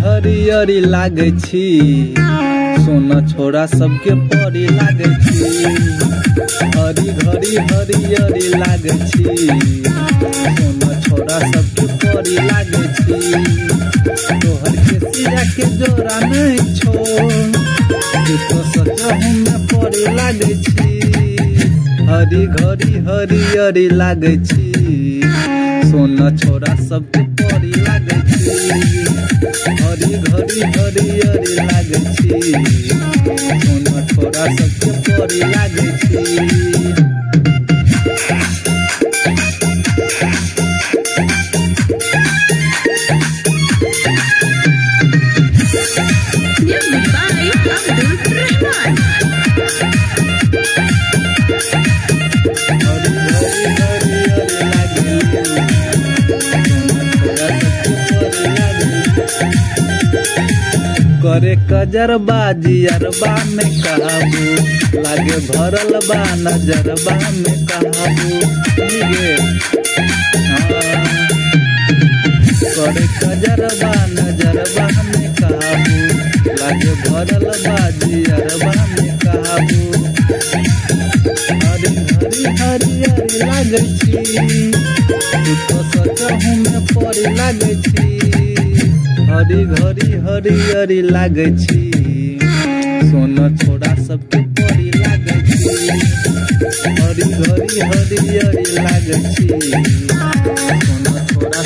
हरियरी लागे छी सोना छोड़ा सबके परी लागे छी। हरी घड़ी हरियरी लागे छी सोना छोड़ा सबके परी लागे छी। तोहर के सिया के जोड़ा नहीं छोड़ तो सचहु में परी लागे छी। हरी घड़ी हरियरी लागे छी सोना छोड़ा सबके परी लागे छी। हरी घड़ी हरियरी लागे छी सोना छोड़ा सबके परी लागे छी। करे कजरबाजी अरबा में काबू लागे भरल बा नजरबा में काबू। करे कजरबा नजरबा में काबू लागे भरल बाजी अरबा में काबू। हरी हरी हरियरी लागे छी तो सचहु में परी लागे छी। हरी घड़ी हरियरी लागे छी सोना छोड़ा सबके परी लागे छी। हरी घड़ी हरियरी लागे छी सोना छोड़ा